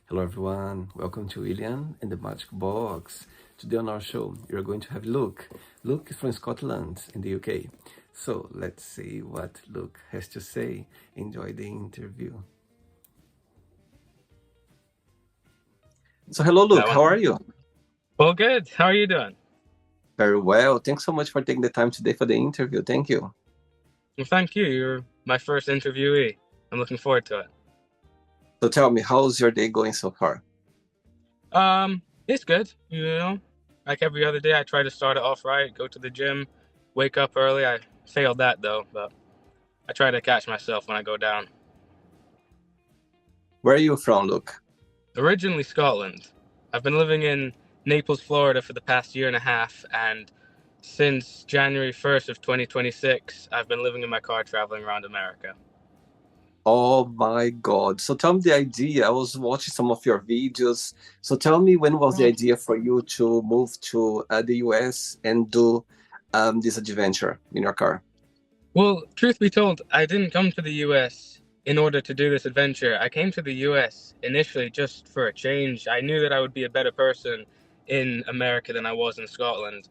Hello, everyone. Welcome to William and the Magic Box. Today on our show, you're going to have Luke. Luke is from Scotland in the UK. So let's see what Luke has to say. Enjoy the interview. So, hello, Luke. That How one. are you? Well, good. How are you doing? Very well. Thanks so much for taking the time today for the interview. Thank you. Well, thank you. You're my first interviewee. I'm looking forward to it. So, tell me, how's your day going so far? It's good. Like every other day, I try to start it off right. Go to the gym, wake up early. I failed that though, but I try to catch myself when I go down. Where are you from, Luke? Originally Scotland. I've been living in Naples, Florida for the past year and a half, and since January 1st of 2026, I've been living in my car traveling around America. Oh my God. So tell me the idea. I was watching some of your videos. So tell me, when was the idea for you to move to the US and do this adventure in your car? Well, truth be told, I didn't come to the US in order to do this adventure. I came to the US initially just for a change. I knew that I would be a better person in America than I was in Scotland.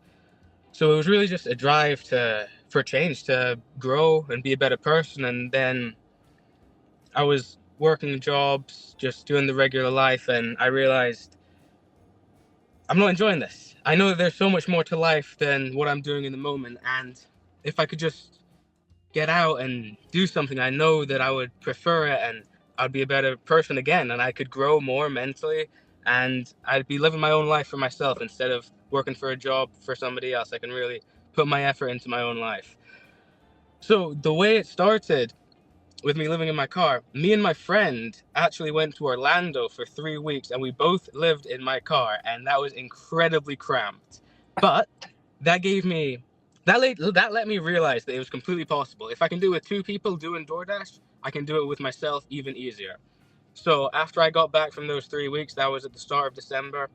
So it was really just a drive for change, to grow and be a better person. And then I was working jobs, just doing the regular life, and I realized I'm not enjoying this. I know that there's so much more to life than what I'm doing in the moment, and if I could just get out and do something, I know that I would prefer it and I'd be a better person again, and I could grow more mentally, and I'd be living my own life for myself instead of working for a job for somebody else. I can really put my effort into my own life. So the way it started with me living in my car, me and my friend actually went to Orlando for 3 weeks, and we both lived in my car, and that was incredibly cramped. But that gave me that let me realize that it was completely possible. If I can do it with two people doing DoorDash, I can do it with myself even easier. So after I got back from those 3 weeks, that was at the start of December.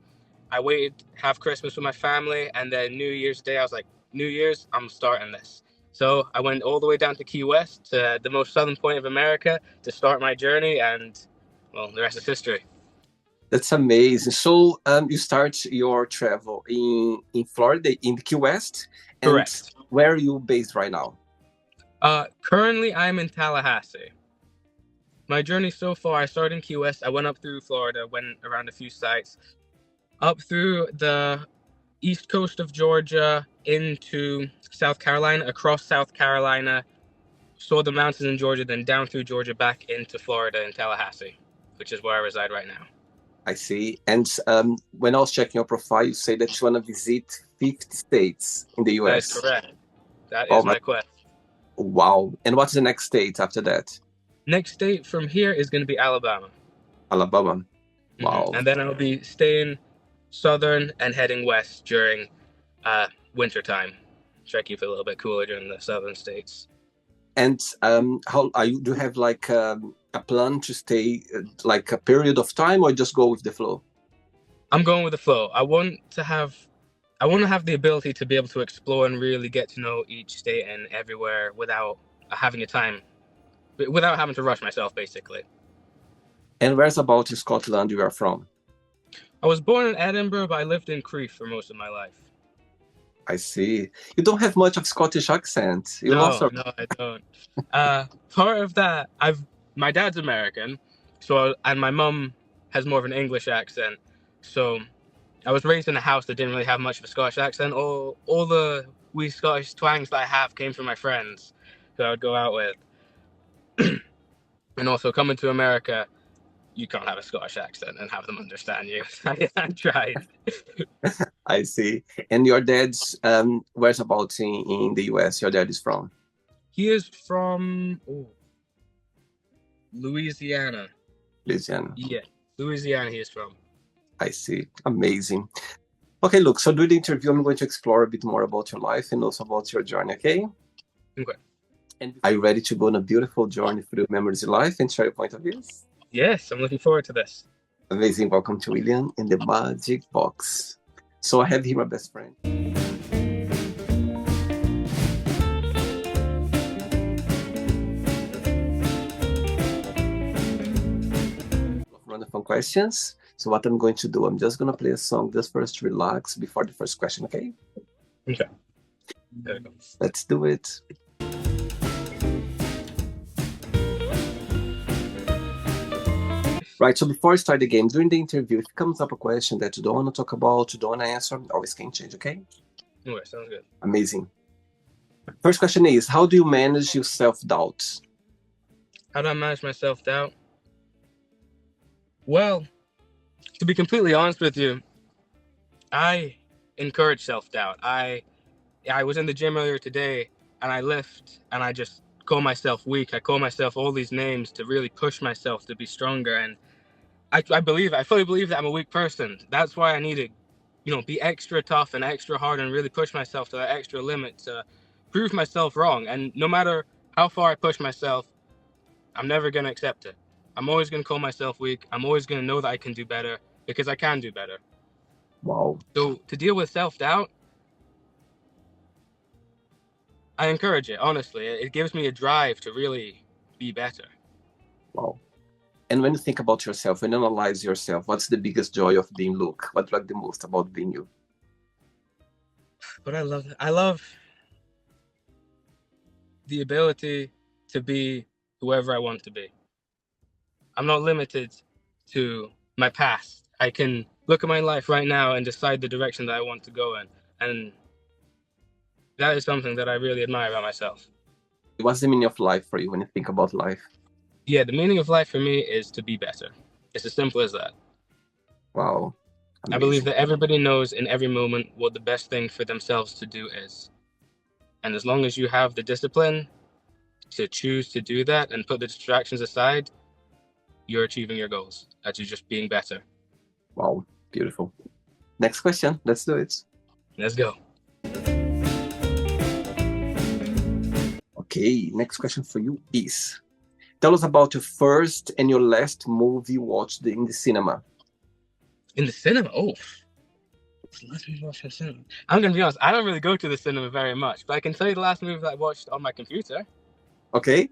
I waited to have Christmas with my family, and then New Year's Day, I was like, New Year's, I'm starting this. So I went all the way down to Key West, to the most southern point of America, to start my journey, and well, the rest is history. That's amazing. So you start your travel in Florida, in the Key West, and Correct. where are you based right now? Currently, I'm in Tallahassee. My journey so far, I started in Key West. I went up through Florida, went around a few sites, up through the east coast of Georgia into South Carolina, across South Carolina, saw the mountains in Georgia, then down through Georgia back into Florida in Tallahassee, which is where I reside right now. I see. And when I was checking your profile, you say that you want to visit 50 states in the That is US. correct. That Oh is my, my quest. wow. And what's the next state after that? Next state from here is going to be Alabama. Alabama. Wow. And then I'll be staying southern and heading west during winter time. Try to keep it a little bit cooler during the southern states. And how are you? Do you have like a plan to stay like a period of time, or just go with the flow? I'm going with the flow. I want to have the ability to be able to explore and really get to know each state and everywhere without having a time, without having to rush myself, basically. And where's about in Scotland you are from? I was born in Edinburgh, but I lived in Crieff for most of my life. I see. You don't have much of Scottish accent. You lost No, your. no, I don't. Part of that, my dad's American, and my mum has more of an English accent. So I was raised in a house that didn't really have much of a Scottish accent. All the wee Scottish twangs that I have came from my friends who I would go out with. And also coming to America, you can't have a Scottish accent and have them understand you. I tried. I see. And your dad's where's about in the US your dad is from? He is from Louisiana. Louisiana. Yeah, Louisiana he is from. I see. Amazing. Okay, look, so during the interview, I'm going to explore a bit more about your life and also about your journey, okay? Okay. And are you ready to go on a beautiful journey through memories of life and share your point of views? Yes, I'm looking forward to this. Amazing. Welcome to William in the Magic Box. So I have here my best friend. From the fun questions. So what I'm going to do, I'm just going to play a song just for us to relax before the first question, okay? Okay. There we go. Let's do it. Right, so before I start the game, during the interview, if it comes up a question that you don't want to talk about, you don't want to answer, always can change, okay? Okay, sounds good. Amazing. First question is, how do you manage your self-doubt? How do I manage my self-doubt? Well, to be completely honest with you, I encourage self-doubt. I was in the gym earlier today, and I lift, and I just call myself weak. I call myself all these names to really push myself to be stronger. And I fully believe that I'm a weak person. That's why I need to, be extra tough and extra hard and really push myself to that extra limit to prove myself wrong. And no matter how far I push myself, I'm never going to accept it. I'm always going to call myself weak. I'm always going to know that I can do better because I can do better. Wow. So to deal with self-doubt, I encourage it, honestly. It gives me a drive to really be better. Wow. And when you think about yourself, when you analyze yourself, what's the biggest joy of being Luke? What do you like the most about being you? But I love the ability to be whoever I want to be. I'm not limited to my past. I can look at my life right now and decide the direction that I want to go in. And that is something that I really admire about myself. What's the meaning of life for you when you think about life? Yeah, the meaning of life for me is to be better. It's as simple as that. Wow. Amazing. I believe that everybody knows in every moment what the best thing for themselves to do is. And as long as you have the discipline to choose to do that and put the distractions aside, you're achieving your goals. That's you just being better. Wow, beautiful. Next question. Let's do it. Let's go. Okay, next question for you is, tell us about your first and your last movie watched in the cinema. In the cinema? Oh. Last movie I watched in the cinema. I'm going to be honest, I don't really go to the cinema very much, but I can tell you the last movie that I watched on my computer. Okay.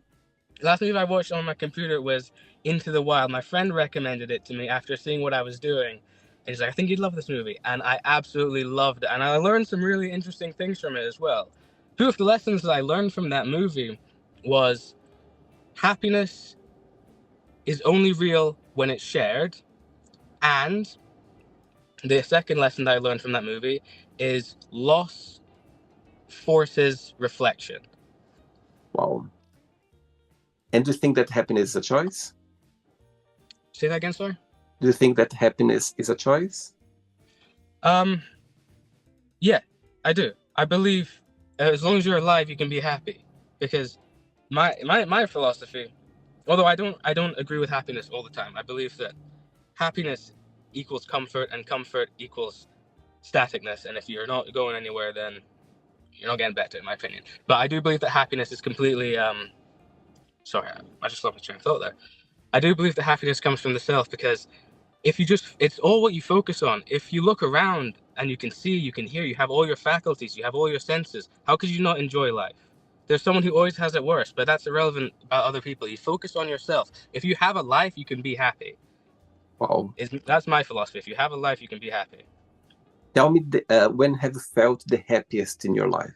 The last movie I watched on my computer was Into the Wild. My friend recommended it to me after seeing what I was doing. And he's like, I think you'd love this movie. And I absolutely loved it. And I learned some really interesting things from it as well. Two of the lessons that I learned from that movie was happiness is only real when it's shared. And the second lesson that I learned from that movie is loss forces reflection. Wow. And do you think that happiness is a choice? Say that again, sorry? Do you think that happiness is a choice? Yeah, I do. I believe as long as you're alive, you can be happy. Because my philosophy, although I don't agree with happiness all the time, I believe that happiness equals comfort and comfort equals staticness. And if you're not going anywhere, then you're not getting better, in my opinion. But I do believe that happiness is completely sorry, I just lost my train of thought there. I do believe that happiness comes from the self, because it's all what you focus on. If you look around and you can see, you can hear, you have all your faculties, you have all your senses, how could you not enjoy life? There's someone who always has it worse, but that's irrelevant about other people. You focus on yourself. If you have a life, you can be happy. Wow. That's my philosophy. If you have a life, you can be happy. Tell me, when have you felt the happiest in your life?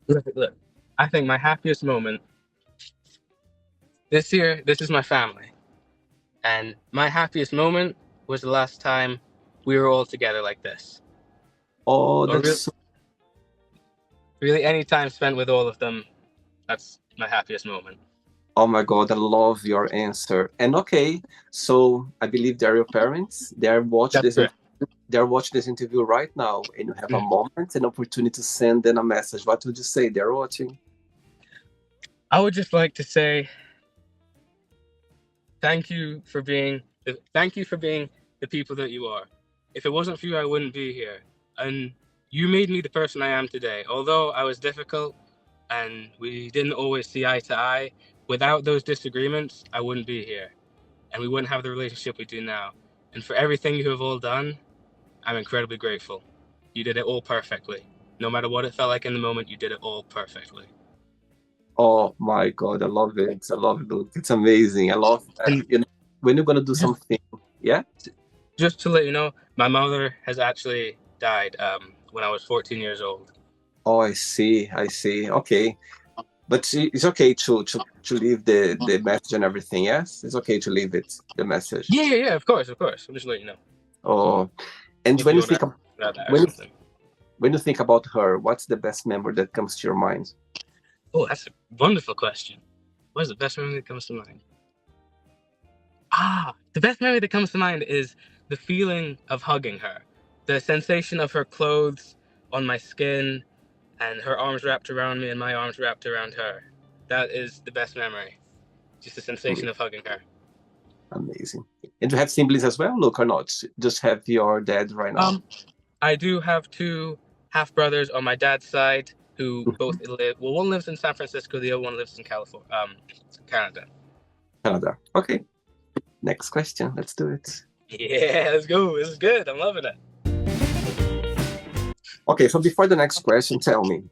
Look, I think my happiest moment this year, this is my family. And my happiest moment was the last time we were all together like this. Oh, that's really any time spent with all of them, that's my happiest moment. Oh my God, I love your answer. And okay, so I believe they're your parents. They're watching this interview right now, and you have a moment, an opportunity to send them a message. What would you say? They're watching. I would just like to say thank you for being the people that you are. If it wasn't for you, I wouldn't be here. And you made me the person I am today. Although I was difficult and we didn't always see eye to eye, without those disagreements, I wouldn't be here. And we wouldn't have the relationship we do now. And for everything you have all done, I'm incredibly grateful. You did it all perfectly. No matter what it felt like in the moment, you did it all perfectly. Oh my God, I love it. I love it. It's amazing. I love when you're gonna do something? Yeah. Just to let you know, my mother has actually died when I was 14 years old. Oh, I see. I see. Okay. But it's okay to leave the message and everything. Yes, it's okay to leave it, the message. Yeah. Of course. I'm just letting you know. Oh, and If when you you think want to add that or when something. when you think about her, what's the best memory that comes to your mind? Oh, that's a wonderful question. What is the best memory that comes to mind? The best memory that comes to mind is the feeling of hugging her, the sensation of her clothes on my skin, and her arms wrapped around me and my arms wrapped around her. That is the best memory. Just the sensation of hugging her. Amazing. And you have siblings as well, Luke, or not? Just have your dad right now? I do have 2 half brothers on my dad's side who both live. Well, one lives in San Francisco, the other one lives in California, Canada. Canada. Okay. Next question. Let's do it. Yeah, let's go. This is good. I'm loving it. Okay, so before the next question, tell me.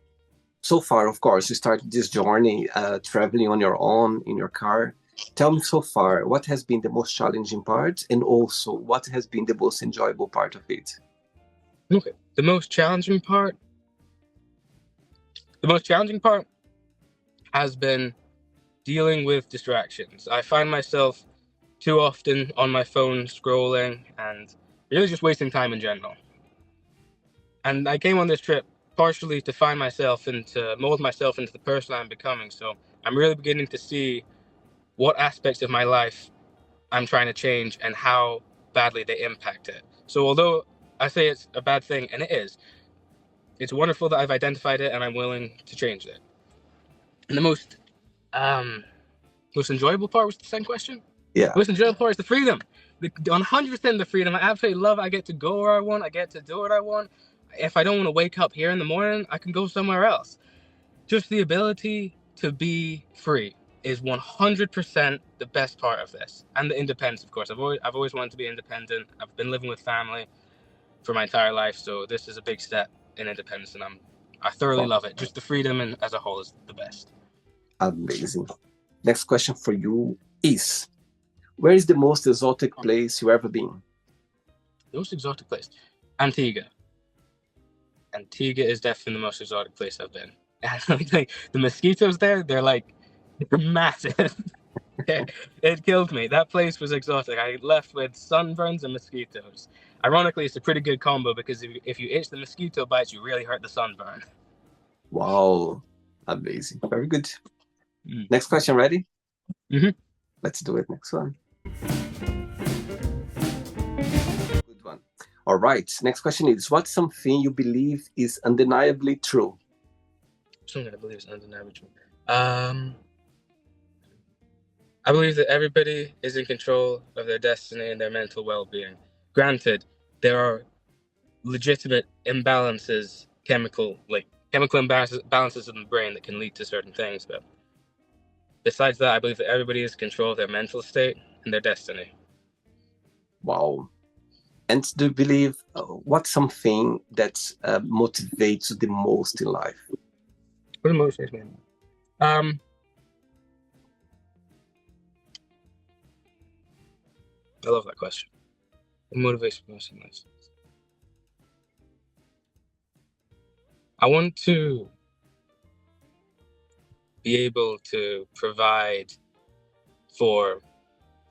So far, of course, you started this journey traveling on your own in your car. Tell me so far, what has been the most challenging part, and also what has been the most enjoyable part of it? Okay. The most challenging part has been dealing with distractions. I find myself too often on my phone scrolling and really just wasting time in general. And I came on this trip partially to find myself and to mold myself into the person I'm becoming. So I'm really beginning to see what aspects of my life I'm trying to change and how badly they impact it. So although I say it's a bad thing, and it is, it's wonderful that I've identified it and I'm willing to change it. And the most enjoyable part was the second question? Yeah. Most enjoyable part is the freedom. 100% the freedom. I absolutely love it. I get to go where I want. I get to do what I want. If I don't want to wake up here in the morning, I can go somewhere else. Just the ability to be free is 100% the best part of this. And the independence, of course. I've always wanted to be independent. I've been living with family for my entire life, so this is a big step in independence, and I thoroughly love it. Just the freedom and as a whole is the best. Amazing. Next question for you is, where is the most exotic place you ever been? The most exotic place? Antigua. Antigua is definitely the most exotic place I've been. Like the mosquitoes there, they're massive. It killed me. That place was exotic. I left with sunburns and mosquitoes. Ironically, it's a pretty good combo because if you itch the mosquito bites, you really hurt the sunburn. Wow. Amazing. Very good. Next question, ready? Let's do it. Next one. Good one. All right. Next question is, what's something you believe is undeniably true? Something I believe is undeniably true. I believe that everybody is in control of their destiny and their mental well-being. Granted, there are legitimate imbalances, chemical imbalances in the brain that can lead to certain things, but besides that, I believe that everybody is in control of their mental state and their destiny. Wow. And do you believe, what's something that motivates you the most in life? What motivates me? I love that question. What motivates me most in life? I want to be able to provide for,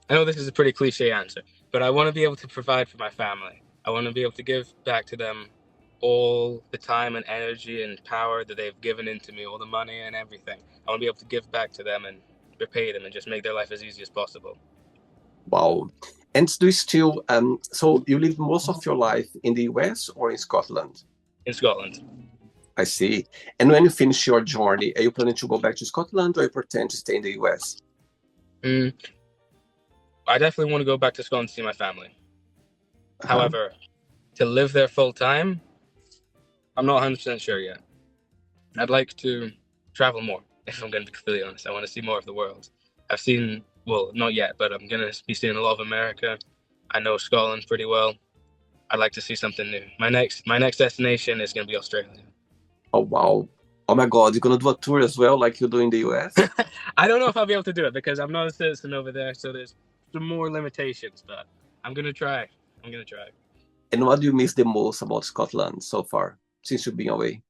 I know this is a pretty cliche answer, but I want to be able to provide for my family. I want to be able to give back to them all the time and energy and power that they've given into me, all the money and everything. I want to be able to give back to them and repay them and just make their life as easy as possible. Wow. And do you still, so you live most of your life in the US or in Scotland? In Scotland. I see. And when you finish your journey, are you planning to go back to Scotland or you pretend to stay in the US? I definitely want to go back to Scotland to see my family. However, to live there full time, I'm not 100% sure yet. I'd like to travel more, if I'm going to be completely honest. I want to see more of the world. I've seen, well, not yet, but I'm going to be seeing a lot of America. I know Scotland pretty well. I'd like to see something new. My next destination is going to be Australia. Oh, wow. Oh my God, you're going to do a tour as well, like you do in the US? I don't know if I'll be able to do it because I'm not a citizen over there. So there's some more limitations, but I'm gonna try. And what do you miss the most about Scotland so far, since you've been away?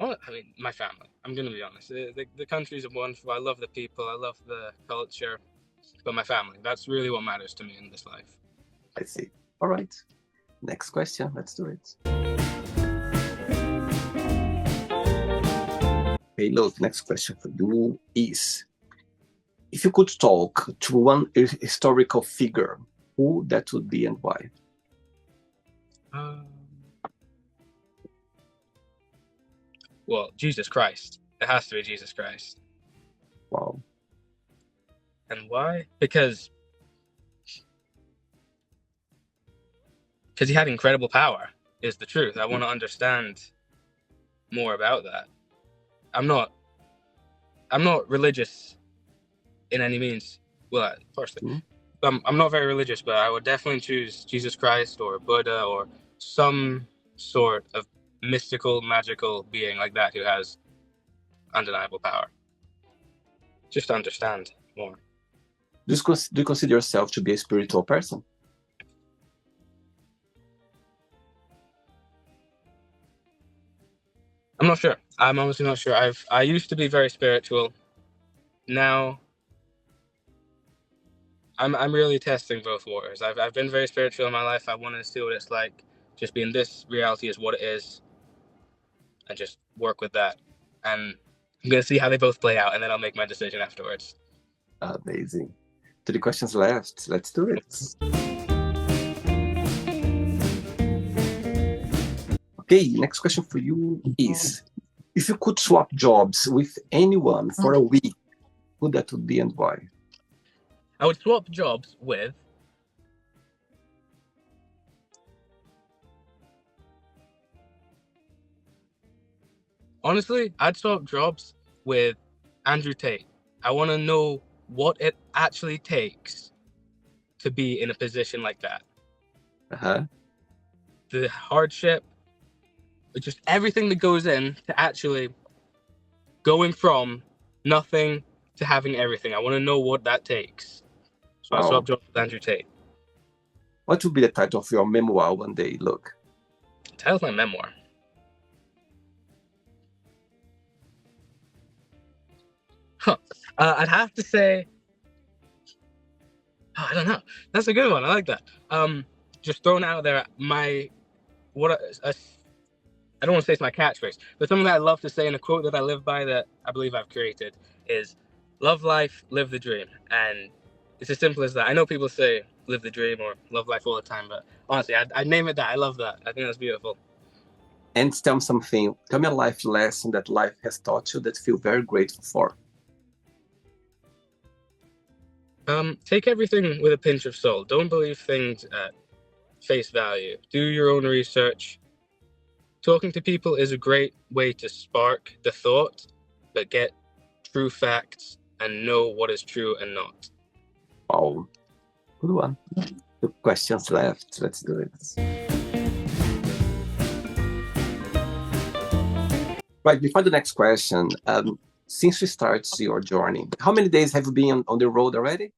Oh, I mean, my family. I'm gonna be honest. The countries are wonderful. I love the people. I love the culture. But my family. That's really what matters to me in this life. I see. All right. Next question. Let's do it. Okay, look, next question for you is, if you could talk to one historical figure, who that would be and why? Well, Jesus Christ. It has to be Jesus Christ. Wow. And why? Because he had incredible power, is the truth. I want to understand more about that. I'm not religious in any means. Well, firstly, I'm not very religious, but I would definitely choose Jesus Christ or Buddha or some sort of mystical, magical being like that who has undeniable power. Just to understand more. Do you consider yourself to be a spiritual person? I'm not sure. I'm honestly not sure. I used to be very spiritual. Now I'm really testing both waters. I've been very spiritual in my life. I want to see what it's like. Just being this reality is what it is, and just work with that. And I'm gonna see how they both play out, and then I'll make my decision afterwards. Amazing. 3 questions left. Let's do it. Okay, next question for you is, if you could swap jobs with anyone for a week, who that would be and why? I would swap jobs with honestly, I'd swap jobs with Andrew Tate. I want to know what it actually takes to be in a position like that. The hardship, just everything that goes in to actually going from nothing to having everything. I want to know what that takes. So I swapped jobs with Andrew Tate. What would be the title of your memoir one day, Luke? The title of my memoir? I'd have to say, I don't know. That's a good one. I like that. Just throwing out there, I don't want to say it's my catchphrase, but something that I love to say in a quote that I live by that I believe I've created is, love life, live the dream. And it's as simple as that. I know people say live the dream or love life all the time, but honestly, I'd name it that. I love that. I think that's beautiful. And tell me a life lesson that life has taught you that you feel very grateful for. Take everything with a pinch of salt. Don't believe things at face value. Do your own research. Talking to people is a great way to spark the thought, but get true facts and know what is true and not. Wow. Good one. 2 questions left. Let's do it. Right, before the next question, since you start your journey, how many days have you been on the road already?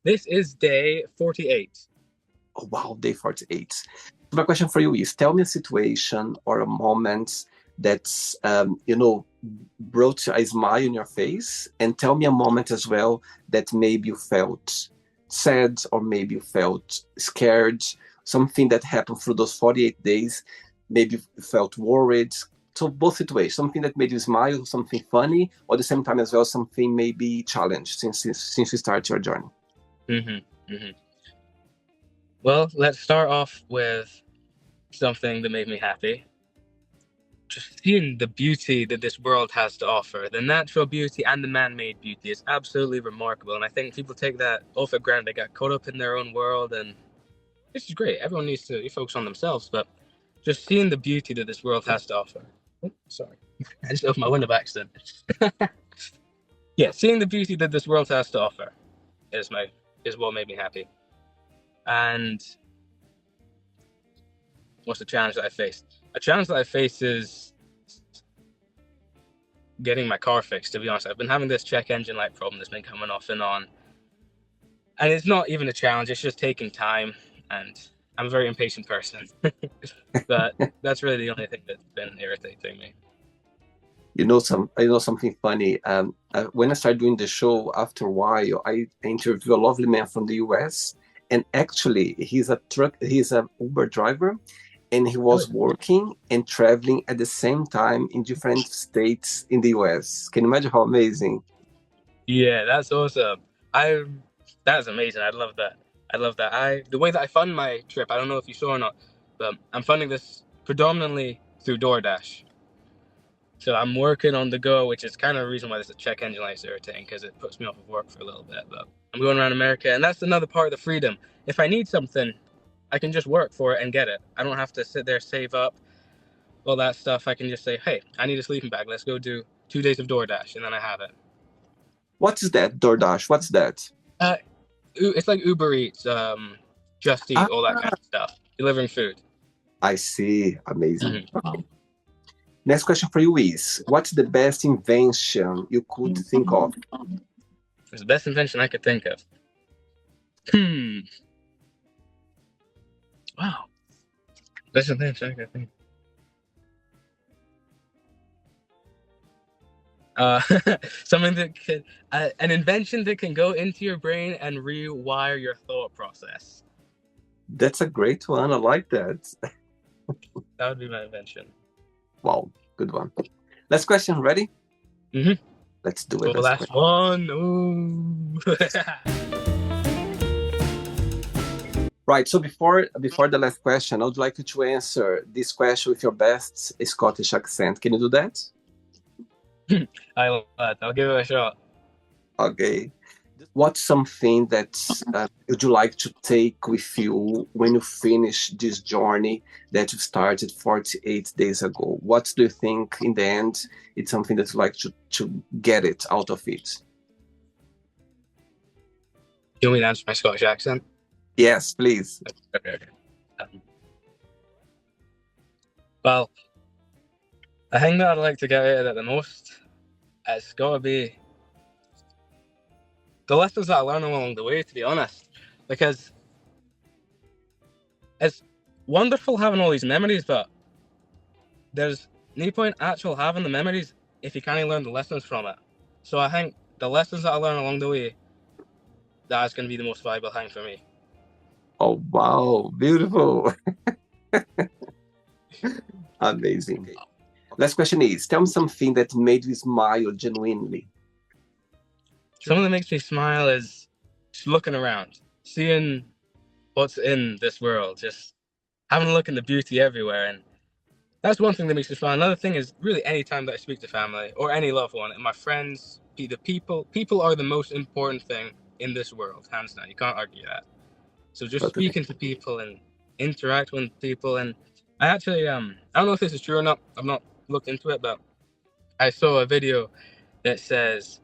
This is day 48. Oh, wow, day 48. My question for you is, tell me a situation or a moment that's, brought a smile on your face, and tell me a moment as well that maybe you felt sad or maybe you felt scared, something that happened through those 48 days, maybe you felt worried. So both situations, something that made you smile, something funny, or at the same time as well, something maybe challenged since you start your journey. Well, let's start off with something that made me happy. Just seeing the beauty that this world has to offer, the natural beauty and the man-made beauty is absolutely remarkable. And I think people take that off for granted. They got caught up in their own world, and this is great. Everyone needs to focus on themselves, but just seeing the beauty that this world has to offer. Oh, sorry, I just opened my window by accident. Yeah, seeing the beauty that this world has to offer is what made me happy. And what's the challenge that I faced? A challenge that I face is getting my car fixed, to be honest. I've been having this check engine light problem that's been coming off and on. And it's not even a challenge, it's just taking time. And I'm a very impatient person. But that's really the only thing that's been irritating me. You know something funny. When I started doing the show, after a while, I interviewed a lovely man from the US, and actually, he's a Uber driver, and he was working and traveling at the same time in different states in the US. Can you imagine how amazing? Yeah, that's awesome. That's amazing. I love that. I love that. The way that I fund my trip, I don't know if you saw or not, but I'm funding this predominantly through DoorDash. So I'm working on the go, which is kind of the reason why this check engine light is irritating, because it puts me off of work for a little bit. But I'm going around America, and that's another part of the freedom. If I need something, I can just work for it and get it. I don't have to sit there, save up, all that stuff. I can just say, hey, I need a sleeping bag. Let's go do 2 days of DoorDash, and then I have it. What is that, DoorDash? What's that? It's like Uber Eats, Just Eat, all that kind of stuff. Delivering food. I see. Amazing. Mm-hmm. Next question for you is, what's the best invention you could think of? It's the best invention I could think of. Wow. Best invention I could think something that could, an invention that can go into your brain and rewire your thought process. That's a great one. I like that. That would be my invention. Wow, good one. Last question, ready? Mm-hmm. Let's do it. Last one. Ooh. Right, so before the last question, I would like you to answer this question with your best Scottish accent. Can you do that? I love that. I'll give it a shot. Okay. What's something that would you like to take with you when you finish this journey that you started 48 days ago? What do you think in the end it's something that you like to get it out of it? You want me to answer my Scottish accent? Yes, please. Okay. Well, the thing that I'd like to get out of it the most, it's got to be the lessons that I learned along the way, to be honest. Because it's wonderful having all these memories, but there's no point actual having the memories if you can't learn the lessons from it. So I think the lessons that I learned along the way, that's going to be the most valuable thing for me. Oh, wow. Beautiful. Amazing. Last question is, tell me something that made you smile genuinely. Something that makes me smile is just looking around, seeing what's in this world, just having a look in the beauty everywhere. And that's one thing that makes me smile. Another thing is really any time that I speak to family or any loved one and my friends, the people are the most important thing in this world, hands down. You can't argue that. So just speaking to people and interacting with people. And I actually, I don't know if this is true or not. I've not looked into it, but I saw a video that says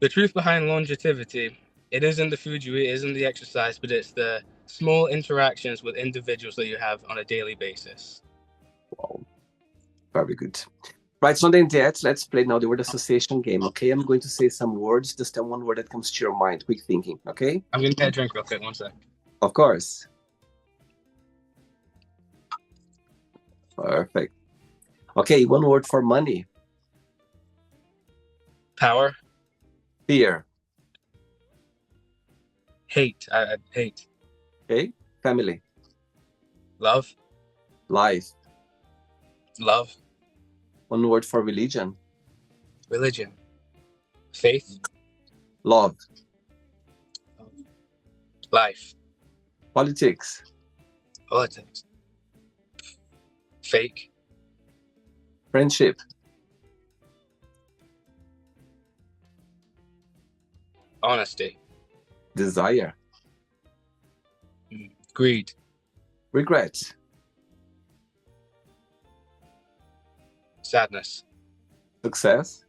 the truth behind longevity, it isn't the food you eat, it isn't the exercise, but it's the small interactions with individuals that you have on a daily basis. Wow. Very good. Right, so then let's play now the word association game, okay? I'm going to say some words, just tell one word that comes to your mind, quick thinking, okay? I'm going to get a drink real quick, one sec. Of course. Perfect. Okay, one word for money. Power. Fear. Hate. I hate. Okay, family. Love. Life. Love. One word for religion. Religion. Faith. Love. Life. Politics. Politics. Fake. Friendship. Honesty. Desire. Greed. Regret. Sadness. Success.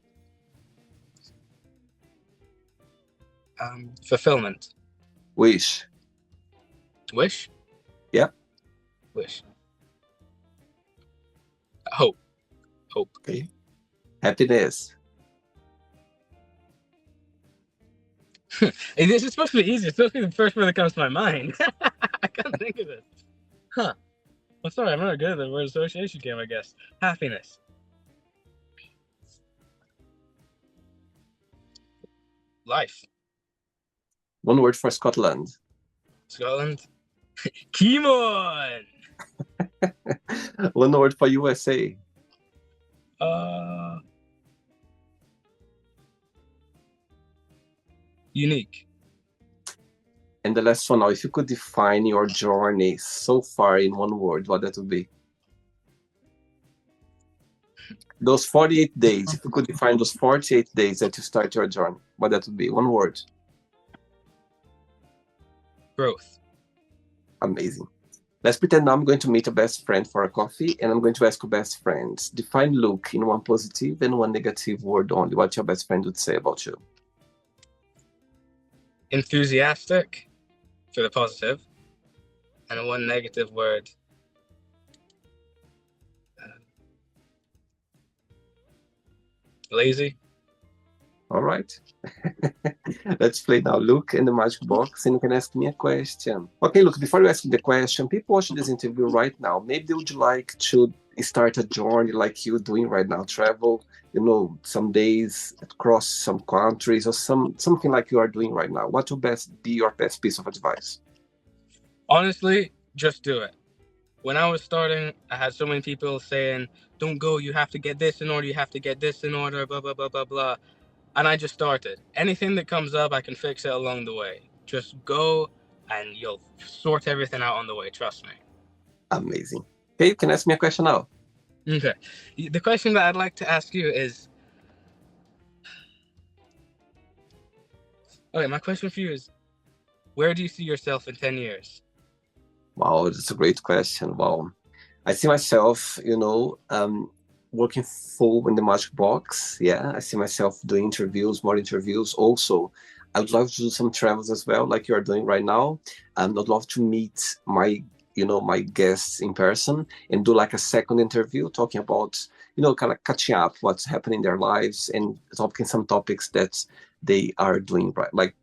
Fulfillment. Wish. Wish? Yep. Wish. Hope. Hope. Okay. Happiness. This is supposed to be easy. It's supposed to be the first word that comes to my mind. I can't think of it. Huh. Well, sorry, I'm not good at the word association game, I guess. Happiness. Life. One word for Scotland. Scotland. Kimon. One word for USA. Unique. And the last one now, if you could define your journey so far in one word, what that would be? Those 48 days, if you could define those 48 days that you start your journey, what that would be? One word. Growth. Amazing. Let's pretend now I'm going to meet a best friend for a coffee, and I'm going to ask your best friend, define Luke in one positive and one negative word only. What your best friend would say about you? Enthusiastic for the positive, and one negative word. Lazy. All right. Let's play now. Luke in the magic box, and you can ask me a question. Okay, look, before you ask me the question, people watching this interview right now, maybe they would like to start a journey like you're doing right now, travel, some days across some countries or something like you are doing right now. What would be your best piece of advice? Honestly, just do it. When I was starting, I had so many people saying, don't go, you have to get this in order, you have to get this in order, blah, blah, blah, blah, blah. And I just started. Anything that comes up, I can fix it along the way. Just go and you'll sort everything out on the way, trust me. Amazing. Okay, you can ask me a question now. Okay. The question that I'd like to ask you is, okay, my question for you is, where do you see yourself in 10 years? Wow, that's a great question. Wow. I see myself, working full in the magic box. Yeah, I see myself doing more interviews. Also, I would love to do some travels as well, like you are doing right now. I'd love to meet my guests in person and do like a second interview talking about, kind of catching up what's happening in their lives and talking some topics that they are doing right, like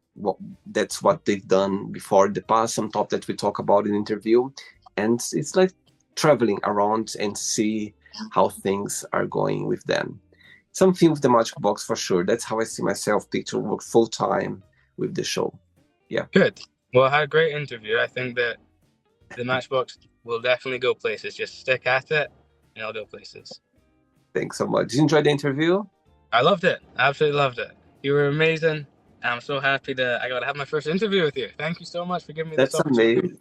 that's what they've done before in the past, some topic that we talk about in interview. And it's like traveling around and see how things are going with them. Something with the magic box for sure. That's how I see myself picture work full time with the show. Yeah. Good. Well, I had a great interview. I think that the Matchbox will definitely go places. Just stick at it and it'll go places. Thanks so much. Did you enjoy the interview? I loved it. I absolutely loved it. You were amazing. I'm so happy that I got to have my first interview with you. Thank you so much for giving me this opportunity. That's amazing.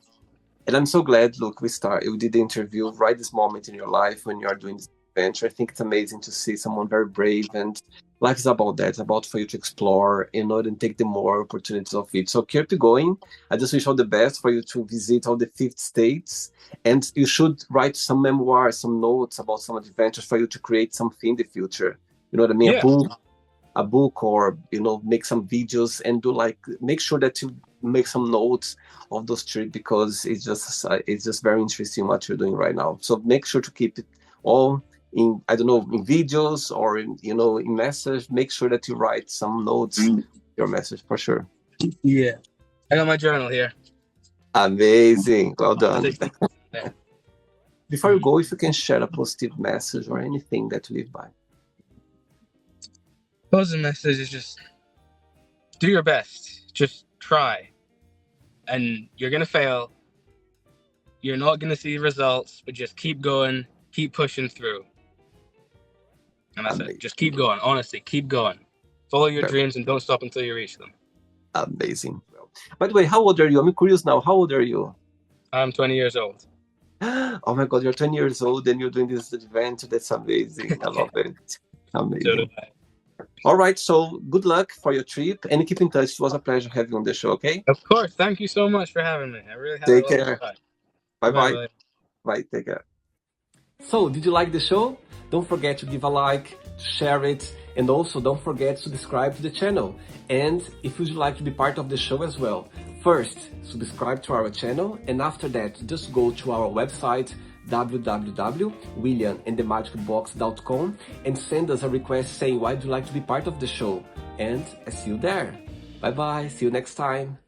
And I'm so glad, look, we did the interview right this moment in your life when you are doing this adventure. I think it's amazing to see someone very brave, and life is about that. It's about for you to explore, and take the more opportunities of it. So keep it going. I just wish all the best for you to visit all the 50 states. And you should write some memoirs, some notes about some adventures for you to create something in the future. You know what I mean? Yeah. A book, or make some videos and make sure that you make some notes of those trips, because it's just very interesting what you're doing right now. So make sure to keep it all in, I don't know, in videos or in message. Make sure that you write some notes, your message for sure. Yeah, I got my journal here. Amazing, well done. Before you go, if you can share a positive message or anything that you live by. Positive message is just do your best. Just try. And you're going to fail. You're not going to see results, but just keep going, keep pushing through. And that's it. Just keep going. Honestly, keep going. Follow your dreams and don't stop until you reach them. Amazing. By the way, how old are you? I'm curious now. How old are you? I'm 20 years old. Oh my God, you're 20 years old and you're doing this adventure. That's amazing. I love it. Amazing. So do I. All right, so good luck for your trip and keep in touch. It was a pleasure having you on the show, okay? Of course. Thank you so much for having me. I really had Take care. Bye-bye. Bye, take care. So, did you like the show? Don't forget to give a like, share it, and also don't forget to subscribe to the channel. And if you'd like to be part of the show as well, first, subscribe to our channel, and after that, just go to our website, www.williamandthemagicbox.com, and send us a request saying why you'd like to be part of the show. And I see you there. Bye bye. See you next time.